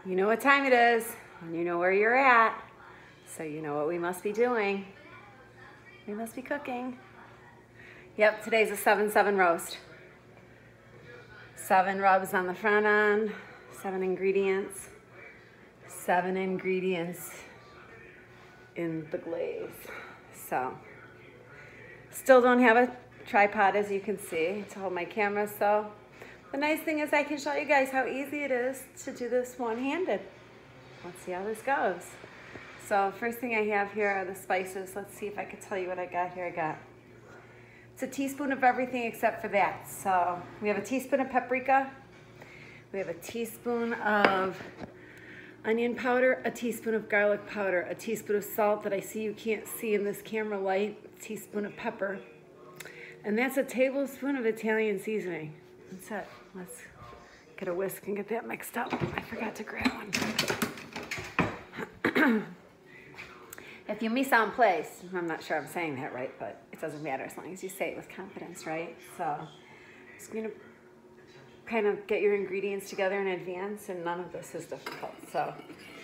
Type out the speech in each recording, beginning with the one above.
You know what time it is, and you know where you're at, so you know what we must be doing. We must be cooking. Yep, today's a 7-7 roast. 7 rubs on the front end, 7 ingredients. 7 ingredients in the glaze. So, still don't have a tripod, as you can see, to hold my camera, so the nice thing is I can show you guys how easy it is to do this one-handed. Let's see how this goes. So first thing I have here are the spices. Let's see if I can tell you what I got here. It's a teaspoon of everything except for that. So we have a teaspoon of paprika. We have a teaspoon of onion powder, a teaspoon of garlic powder, a teaspoon of salt that I see you can't see in this camera light, a teaspoon of pepper, and that's a tablespoon of Italian seasoning. That's it. Let's get a whisk and get that mixed up. I forgot to grab one. If you miss on place, I'm not sure I'm saying that right, but it doesn't matter as long as you say it with confidence, right? So just gonna kind of get your ingredients together in advance, and none of this is difficult. So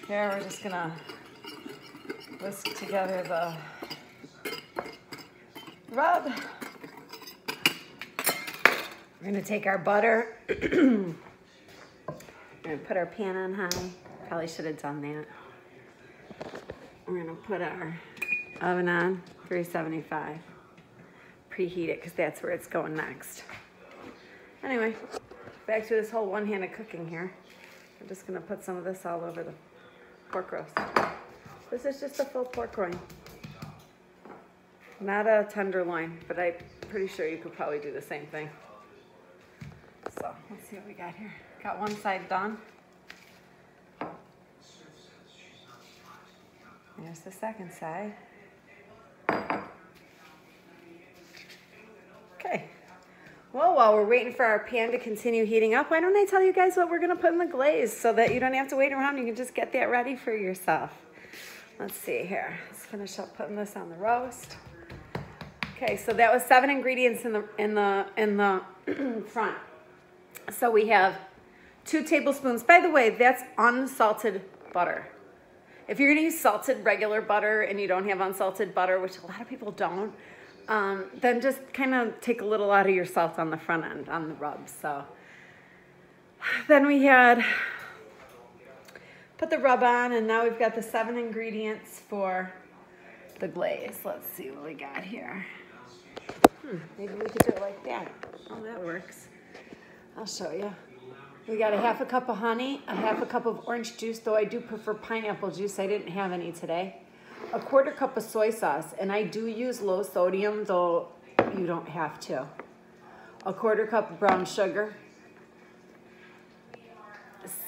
here we're just gonna whisk together the rub. We're gonna take our butter. We're gonna put our pan on high. Probably should have done that. We're gonna put our oven on 375. Preheat it, because that's where it's going next. Anyway, back to this whole one-handed cooking here. I'm just gonna put some of this all over the pork roast. This is just a full pork loin. Not a tenderloin, but I'm pretty sure you could probably do the same thing. So let's see what we got here. Got one side done. There's the second side. Okay. Well, while we're waiting for our pan to continue heating up, why don't I tell you guys what we're gonna put in the glaze so that you don't have to wait around. You can just get that ready for yourself. Let's see here. Let's finish up putting this on the roast. Okay, so that was 7 ingredients in the front. So we have 2 tablespoons. By the way, that's unsalted butter. If you're gonna use salted regular butter and you don't have unsalted butter, which a lot of people don't, then just kind of take a little out of your salt on the front end, on the rub. So then we had put the rub on, and now we've got the 7 ingredients for the glaze. Let's see what we got here. Maybe we could do it like that. Oh, that works. I'll show you. We got a half a cup of honey, a half a cup of orange juice, though I do prefer pineapple juice. I didn't have any today. A 1/4 cup of soy sauce, and I do use low sodium, though you don't have to. A 1/4 cup of brown sugar.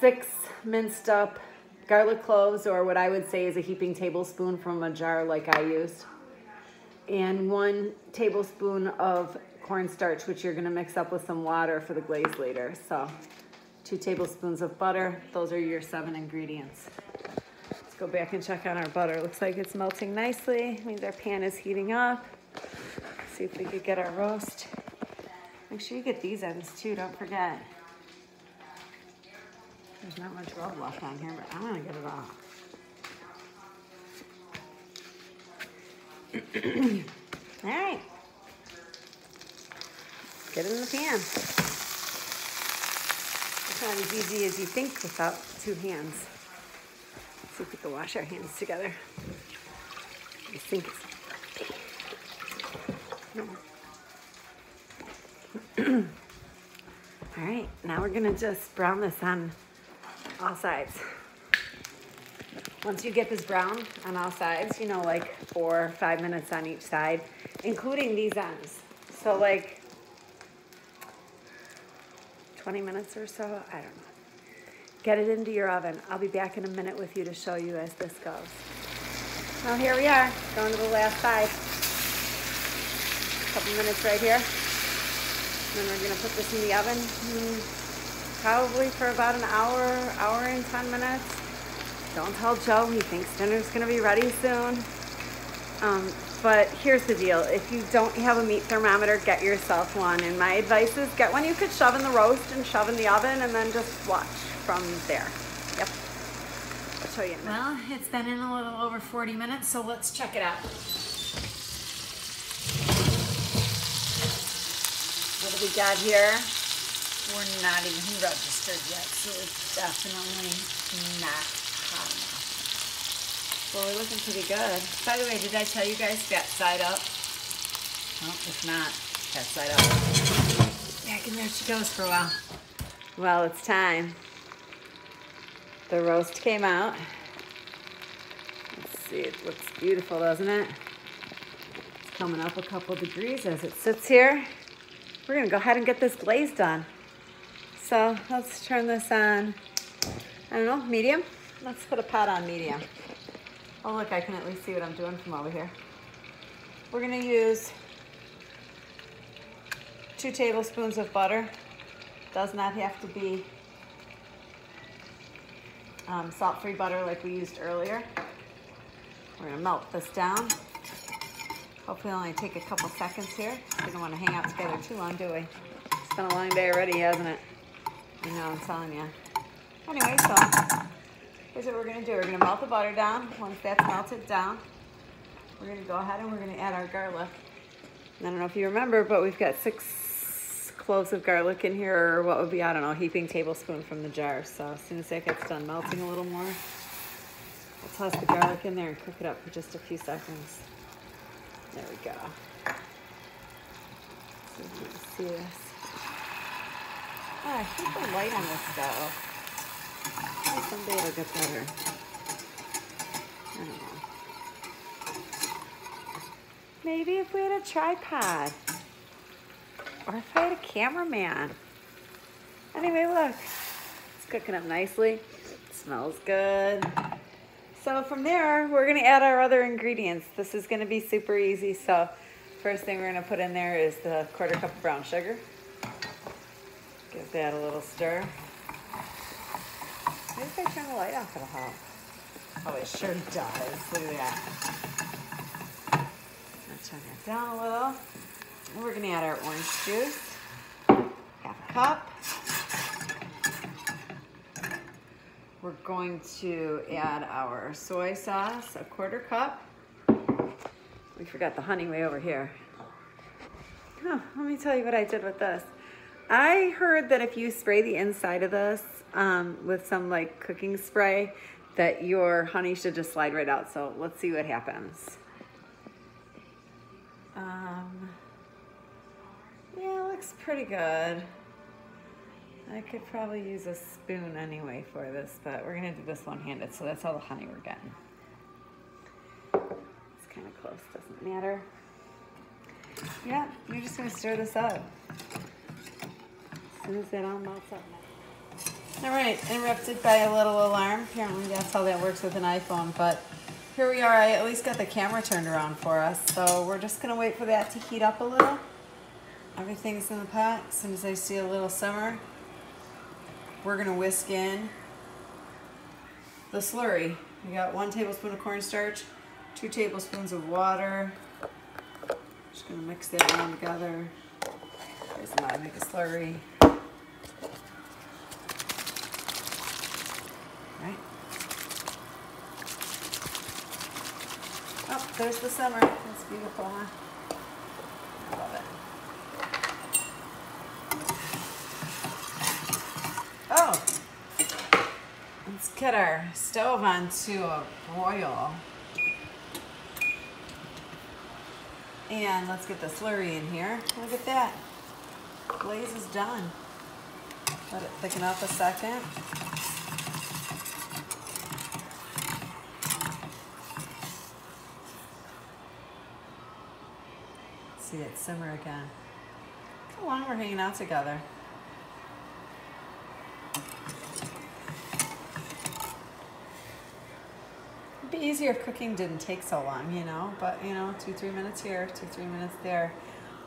6 minced up garlic cloves, or what I would say is a heaping tablespoon from a jar like I used. And 1 tablespoon of cornstarch, which you're gonna mix up with some water for the glaze later. So 2 tablespoons of butter. Those are your 7 ingredients. Let's go back and check on our butter. Looks like it's melting nicely. It means our pan is heating up. See if we could get our roast. Make sure you get these ends too, don't forget. There's not much rub left on here, but I'm gonna get it off. All right. Get it in the pan. It's not as easy as you think without 2 hands. Let's see if we can wash our hands together. I think it's... All right, now we're gonna just brown this on all sides. Once you get this brown on all sides, you know, like 4 or 5 minutes on each side, including these ends. So like 20 minutes or so, I don't know. Get it into your oven. I'll be back in a minute with you to show you as this goes. Well, here we are, going to the last side. A couple minutes right here. And then we're gonna put this in the oven, probably for about an hour, hour and 10 minutes. Don't tell Joe, he thinks dinner's gonna be ready soon. But here's the deal, if you don't have a meat thermometer, get yourself one. And my advice is get one you could shove in the roast and shove in the oven and then just watch from there. Yep. show you in a minute. Well, it's been in a little over 40 minutes, so let's check it out. What do we got here? We're not even registered yet, so it's definitely not hot enough. Well, we're looking pretty good. By the way, did I tell you guys fat side up? Well, if not, fat side up. Back in there she goes for a while. Well, it's time. The roast came out. Let's see, it looks beautiful, doesn't it? It's coming up a couple degrees as it sits here. We're gonna go ahead and get this glaze done. So let's turn this on, I don't know, medium? Let's put a pot on medium. Oh look, I can at least see what I'm doing from over here. We're gonna use 2 tablespoons of butter. Does not have to be salt-free butter like we used earlier. We're gonna melt this down. Hopefully it'll only take a couple seconds here. We don't want to hang out together too long, do we? It's been a long day already, hasn't it? I know, I'm telling you. Anyway, so here's what we're gonna do. We're gonna melt the butter down. Once that's melted down, we're gonna go ahead and we're gonna add our garlic. And I don't know if you remember, but we've got 6 cloves of garlic in here, or what would be, I don't know, a heaping tablespoon from the jar. So as soon as that gets done melting a little more, we'll toss the garlic in there and cook it up for just a few seconds. There we go. So you can see this. Oh, I think the light on this stove. Maybe someday it'll get better. I don't know. Maybe if we had a tripod. Or if I had a cameraman. Anyway, look. It's cooking up nicely. It smells good. So from there, we're gonna add our other ingredients. This is gonna be super easy. So first thing we're gonna put in there is the 1/4 cup of brown sugar. Give that a little stir. Maybe if I turn the light off, it'll help. Oh, it sure does. Look at that. I'll turn that down a little. And we're gonna add our orange juice. 1/2 cup. We're going to add our soy sauce, a 1/4 cup. We forgot the honey way over here. Oh, let me tell you what I did with this. I heard that if you spray the inside of this with some like cooking spray, that your honey should just slide right out. So let's see what happens. Yeah, it looks pretty good. I could probably use a spoon anyway for this, but we're gonna do this one-handed, so that's all the honey we're getting. It's kind of close, doesn't matter. Yeah, you're just gonna stir this up. As soon as that all melts up. All right, interrupted by a little alarm. Apparently that's how that works with an iPhone, but here we are. I at least got the camera turned around for us, so we're just gonna wait for that to heat up a little. Everything's in the pot. As soon as I see a little simmer, we're gonna whisk in the slurry. We got 1 tablespoon of cornstarch, 2 tablespoons of water. Just gonna mix that all together. Here's how I make a slurry. Right. Oh, there's the simmer. That's beautiful, huh? I love it. Oh, let's get our stove onto a broil. And let's get the slurry in here. Look at that. Glaze is done. Let it thicken up a second. See it simmer again. Look how long we're hanging out together. It'd be easier if cooking didn't take so long, you know, but you know, 2-3 minutes here, 2-3 minutes there.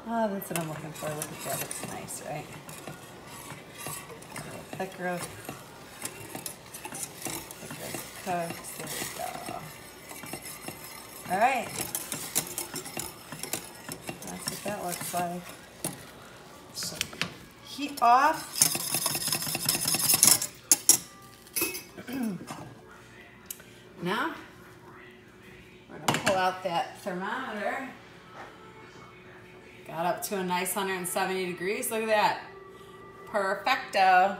Oh, that's what I'm looking for. Look at that, it's nice, right? Thicker cooks, there we go. All right, that's what that looks like. So heat off. Now, we're gonna pull out that thermometer. Got up to a nice 170 degrees. Look at that. Perfecto.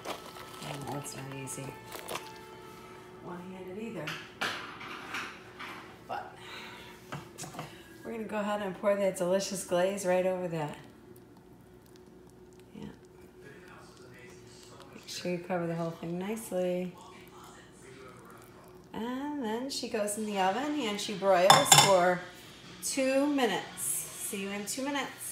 Oh, that's not easy. One-handed either. But we're gonna go ahead and pour that delicious glaze right over that. Yeah. Make sure you cover the whole thing nicely. And then she goes in the oven and she broils for 2 minutes. See you in 2 minutes.